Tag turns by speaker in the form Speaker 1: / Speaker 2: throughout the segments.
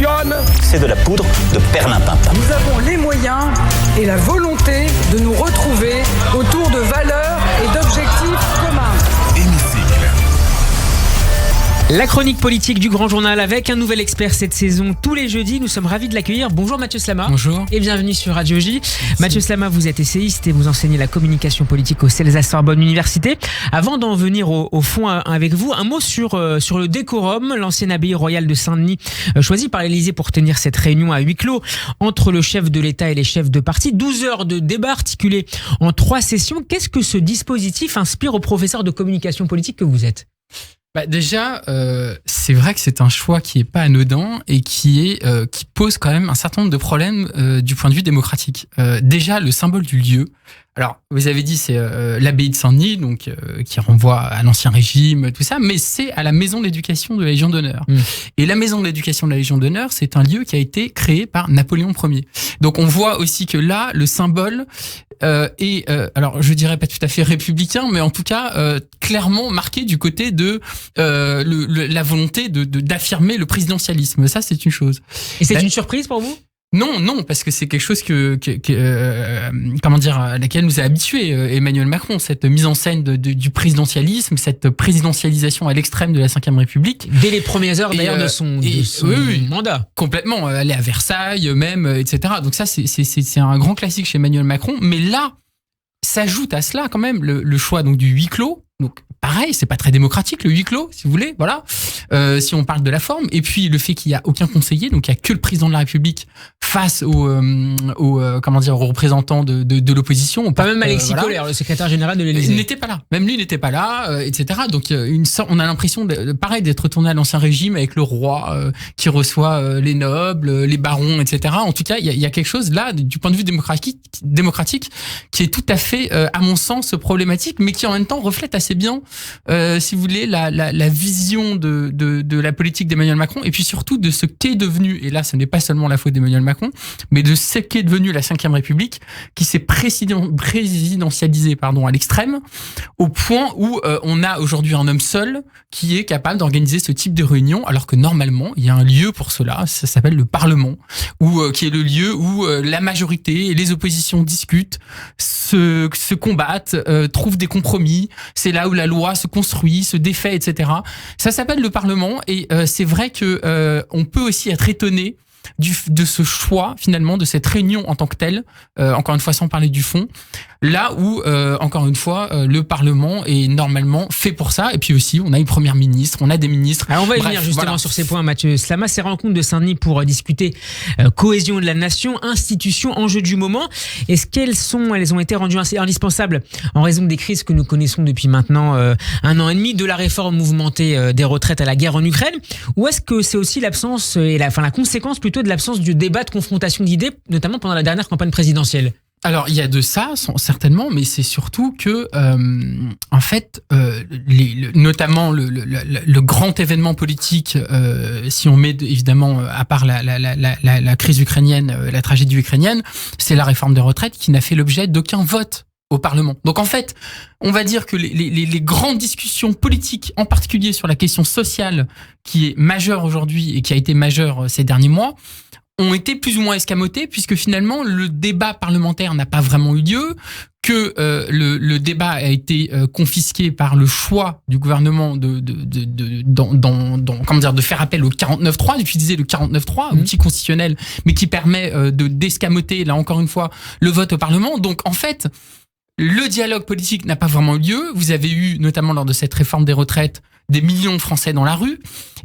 Speaker 1: fonctionne.
Speaker 2: C'est de la poudre de perlimpinpin.
Speaker 3: Nous avons les moyens et la volonté de nous retrouver autour de valeurs et d'objectifs communs.
Speaker 4: La chronique politique du Grand Journal avec un nouvel expert cette saison tous les jeudis. Nous sommes ravis de l'accueillir. Bonjour Mathieu Slama.
Speaker 5: Bonjour.
Speaker 4: Et bienvenue sur Radio J. Mathieu Slama, vous êtes essayiste et vous enseignez la communication politique au CELSA Sorbonne Université. Avant d'en venir au fond avec vous, un mot sur le décorum, l'ancienne abbaye royale de Saint-Denis, choisie par l'Élysée pour tenir cette réunion à huis clos entre le chef de l'État et les chefs de parti. 12 heures de débat articulés en 3 sessions. Qu'est-ce que ce dispositif inspire aux professeurs de communication politique que vous êtes ?
Speaker 5: Déjà, c'est vrai que c'est un choix qui est pas anodin et qui pose quand même un certain nombre de problèmes du point de vue démocratique. Déjà, le symbole du lieu. Alors, vous avez dit, c'est l'abbaye de Saint-Denis, donc qui renvoie à l'ancien régime, tout ça, mais c'est à la maison de l'éducation de la Légion d'honneur. Et la maison de l'éducation de la Légion d'honneur, c'est un lieu qui a été créé par Napoléon Ier. Donc, on voit aussi que là, le symbole est, alors je dirais pas tout à fait républicain, mais en tout cas clairement marqué du côté de la volonté d'affirmer le présidentialisme. Ça, c'est une chose.
Speaker 4: Et c'est une surprise pour vous ?
Speaker 5: Non, parce que c'est quelque chose à laquelle nous a habitué Emmanuel Macron, cette mise en scène du présidentialisme, cette présidentialisation à l'extrême de la Ve République.
Speaker 4: Dès les premières heures d'ailleurs de son mandat.
Speaker 5: Complètement, aller à Versailles même, etc. Donc ça, c'est un grand classique chez Emmanuel Macron. Mais là, s'ajoute à cela quand même le choix donc du huis clos. Donc pareil, c'est pas très démocratique le huis clos, si vous voulez, voilà. Si on parle de la forme, et puis le fait qu'il y a aucun conseiller, donc il y a que le président de la République face aux représentants de l'opposition.
Speaker 4: Pas même Alexis Kohler, le secrétaire général de l'Élysée.
Speaker 5: Il n'était pas là. Même lui n'était pas là, etc. Donc on a l'impression pareil d'être retourné à l'ancien régime avec le roi qui reçoit les nobles, les barons, etc. En tout cas, il y a quelque chose là du point de vue démocratique qui est tout à fait, à mon sens, problématique, mais qui en même temps reflète assez bien, si vous voulez, la vision de la politique d'Emmanuel Macron, et puis surtout de ce qu'est devenu, et là ce n'est pas seulement la faute d'Emmanuel Macron, mais de ce qu'est devenu la Ve République, qui s'est présidentialisée à l'extrême, au point où on a aujourd'hui un homme seul qui est capable d'organiser ce type de réunion, alors que normalement il y a un lieu pour cela, ça s'appelle le Parlement, qui est le lieu où la majorité et les oppositions discutent, se combattent, trouvent des compromis. C'est là où la loi se construit, se défait, etc. Ça s'appelle le Parlement, et c'est vrai que on peut aussi être étonné de ce choix, finalement, de cette réunion en tant que telle, encore une fois sans parler du fond, là où, encore une fois, le Parlement est normalement fait pour ça. Et puis aussi, on a une première ministre, on a des ministres.
Speaker 4: Alors on va y venir justement sur ces points, Mathieu Slama. Ces rencontres de Saint-Denis pour discuter cohésion de la nation, institutions, enjeux du moment. Est-ce qu'elles ont été rendues indispensables en raison des crises que nous connaissons depuis maintenant 1 an et demi, de la réforme mouvementée des retraites à la guerre en Ukraine, ou est-ce que c'est aussi l'absence et la conséquence plutôt de l'absence du débat de confrontation d'idées, notamment pendant la dernière campagne présidentielle ?
Speaker 5: Alors, il y a de ça, certainement, mais c'est surtout que, en fait, notamment le grand événement politique, si on met évidemment à part la crise ukrainienne, la tragédie ukrainienne, c'est la réforme des retraites qui n'a fait l'objet d'aucun vote au Parlement. Donc en fait, on va dire que les grandes discussions politiques, en particulier sur la question sociale, qui est majeure aujourd'hui et qui a été majeure ces derniers mois, ont été plus ou moins escamotées, puisque finalement le débat parlementaire n'a pas vraiment eu lieu, que le débat a été confisqué par le choix du gouvernement de faire appel au 49.3, d'utiliser le 49.3, outil constitutionnel, mais qui permet d'escamoter, là encore une fois, le vote au Parlement. Donc en fait, le dialogue politique n'a pas vraiment eu lieu. Vous avez eu, notamment lors de cette réforme des retraites, des millions de Français dans la rue.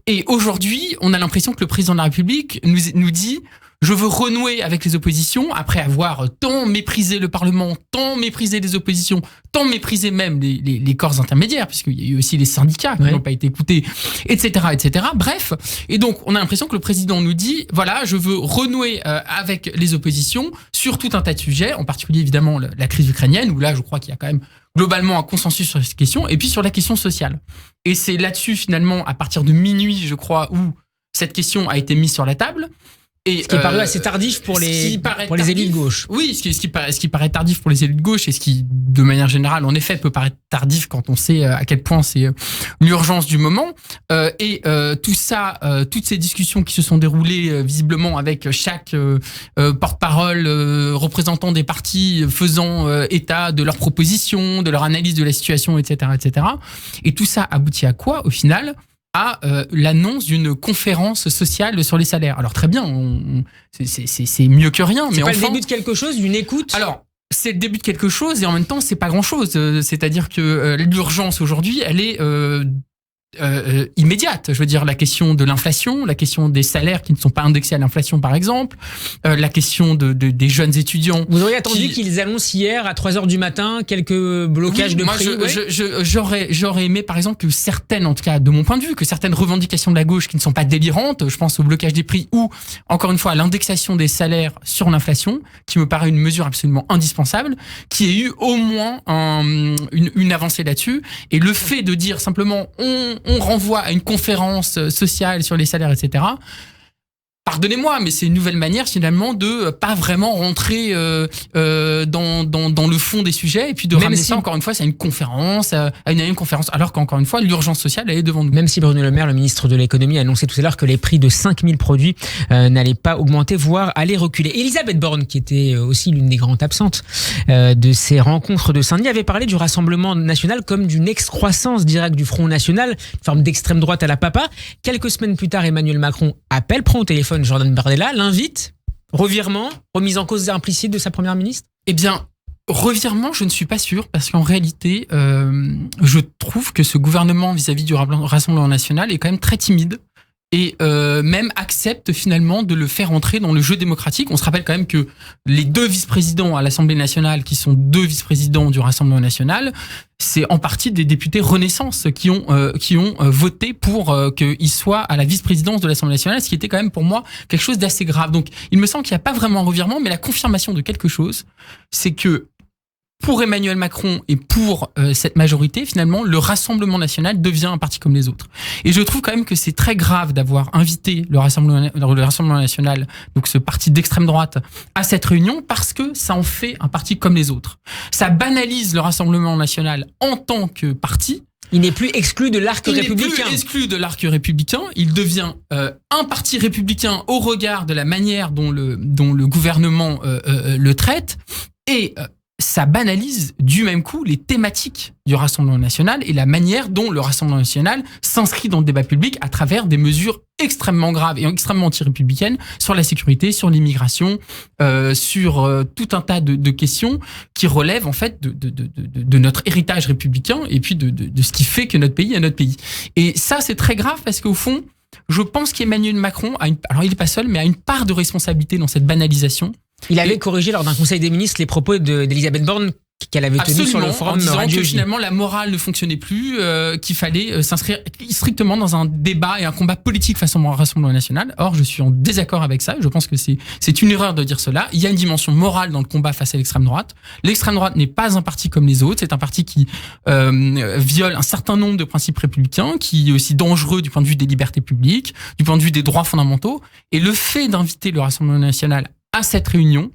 Speaker 5: Et aujourd'hui, on a l'impression que le président de la République nous dit « Je veux renouer avec les oppositions » après avoir tant méprisé le Parlement, tant méprisé les oppositions, tant méprisé même les corps intermédiaires, puisqu'il y a eu aussi les syndicats qui n'ont pas été écoutés, etc., etc. Bref, et donc on a l'impression que le président nous dit « Voilà, je veux renouer avec les oppositions sur tout un tas de sujets, en particulier évidemment la crise ukrainienne, où là je crois qu'il y a quand même globalement un consensus sur cette question, et puis sur la question sociale. » Et c'est là-dessus, finalement, à partir de minuit, je crois, où cette question a été mise sur la table. Et,
Speaker 4: ce qui est paru assez tardif pour les élites de gauche.
Speaker 5: Oui, ce qui paraît tardif pour les élites de gauche et ce qui, de manière générale, en effet, peut paraître tardif quand on sait à quel point c'est l'urgence du moment. Tout ça, toutes ces discussions qui se sont déroulées visiblement avec chaque porte-parole, représentant des partis faisant état de leurs propositions, de leur analyse de la situation, etc., etc. Et tout ça aboutit à quoi, au final ? À l'annonce d'une conférence sociale sur les salaires. Alors très bien, c'est mieux que rien.
Speaker 4: C'est
Speaker 5: mais
Speaker 4: pas
Speaker 5: enfin,
Speaker 4: le début de quelque chose, d'une écoute ?
Speaker 5: Alors, c'est le début de quelque chose et en même temps, c'est pas grand-chose. C'est-à-dire que l'urgence aujourd'hui, elle est immédiate. Je veux dire, la question de l'inflation, la question des salaires qui ne sont pas indexés à l'inflation, par exemple, la question des jeunes étudiants.
Speaker 4: Vous auriez attendu qu'ils annoncent hier à 3h du matin quelques blocages de prix.
Speaker 5: J'aurais aimé, par exemple, que certaines, en tout cas de mon point de vue, que certaines revendications de la gauche qui ne sont pas délirantes, je pense au blocage des prix ou, encore une fois, à l'indexation des salaires sur l'inflation, qui me paraît une mesure absolument indispensable, qui ait eu au moins une avancée là-dessus. Et le fait de dire simplement on renvoie à une conférence sociale sur les salaires, etc. Pardonnez-moi, mais c'est une nouvelle manière finalement de pas vraiment rentrer dans le fond des sujets et puis de ramener ça encore une fois à une conférence, alors qu'encore une fois l'urgence sociale elle est devant nous.
Speaker 4: Même si Bruno Le Maire, le ministre de l'économie, a annoncé tout à l'heure que les prix de 5000 produits n'allaient pas augmenter, voire aller reculer. Elisabeth Borne, qui était aussi l'une des grandes absentes de ces rencontres de Saint-Denis, avait parlé du Rassemblement national comme d'une excroissance directe du Front national, une forme d'extrême droite à la papa. Quelques semaines plus tard, Emmanuel Macron prend au téléphone Jordan Bardella, l'invite, revirement, remise en cause implicite de sa première ministre ?
Speaker 5: Eh bien, revirement, je ne suis pas sûr, parce qu'en réalité, je trouve que ce gouvernement vis-à-vis du Rassemblement national est quand même très timide et même accepte finalement de le faire entrer dans le jeu démocratique. On se rappelle quand même que les deux vice-présidents à l'Assemblée nationale, qui sont deux vice-présidents du Rassemblement national, c'est en partie des députés Renaissance qui ont voté pour qu'il soit à la vice-présidence de l'Assemblée nationale, ce qui était quand même pour moi quelque chose d'assez grave. Donc il me semble qu'il n'y a pas vraiment un revirement, mais la confirmation de quelque chose, c'est que pour Emmanuel Macron et pour cette majorité, finalement, le Rassemblement national devient un parti comme les autres. Et je trouve quand même que c'est très grave d'avoir invité le Rassemblement national, donc ce parti d'extrême droite, à cette réunion, parce que ça en fait un parti comme les autres. Ça banalise le Rassemblement national en tant que parti.
Speaker 4: Il n'est plus exclu de l'arc républicain.
Speaker 5: Il n'est plus exclu de l'arc républicain. Il devient un parti républicain au regard de la manière dont le gouvernement le traite. Et ça banalise du même coup les thématiques du Rassemblement national et la manière dont le Rassemblement national s'inscrit dans le débat public à travers des mesures extrêmement graves et extrêmement anti-républicaines sur la sécurité, sur l'immigration, sur tout un tas de questions qui relèvent en fait de notre héritage républicain et puis de ce qui fait que notre pays est notre pays. Et ça, c'est très grave parce qu'au fond, je pense qu'Emmanuel Macron alors il n'est pas seul, mais a une part de responsabilité dans cette banalisation. Il
Speaker 4: avait corrigé lors d'un conseil des ministres les propos d'Elisabeth Borne qu'elle avait tenus sur le forum
Speaker 5: en
Speaker 4: Radio
Speaker 5: disant que
Speaker 4: J.
Speaker 5: finalement la morale ne fonctionnait plus, qu'il fallait s'inscrire strictement dans un débat et un combat politique face au Rassemblement national. Or, je suis en désaccord avec ça. Je pense que c'est une erreur de dire cela. Il y a une dimension morale dans le combat face à l'extrême droite. L'extrême droite n'est pas un parti comme les autres. C'est un parti qui viole un certain nombre de principes républicains, qui est aussi dangereux du point de vue des libertés publiques, du point de vue des droits fondamentaux. Et le fait d'inviter le Rassemblement national à cette réunion,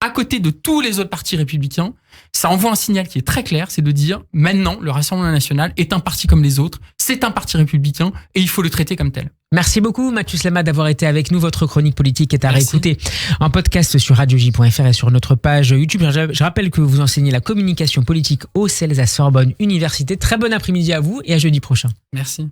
Speaker 5: à côté de tous les autres partis républicains, ça envoie un signal qui est très clair, c'est de dire maintenant le Rassemblement national est un parti comme les autres, c'est un parti républicain et il faut le traiter comme tel.
Speaker 4: Merci beaucoup Mathieu Slama d'avoir été avec nous. Votre chronique politique est à réécouter en podcast sur radioj.fr et sur notre page YouTube. Je rappelle que vous enseignez la communication politique au CELSA Sorbonne Université. Très bon après-midi à vous et à jeudi prochain.
Speaker 5: Merci.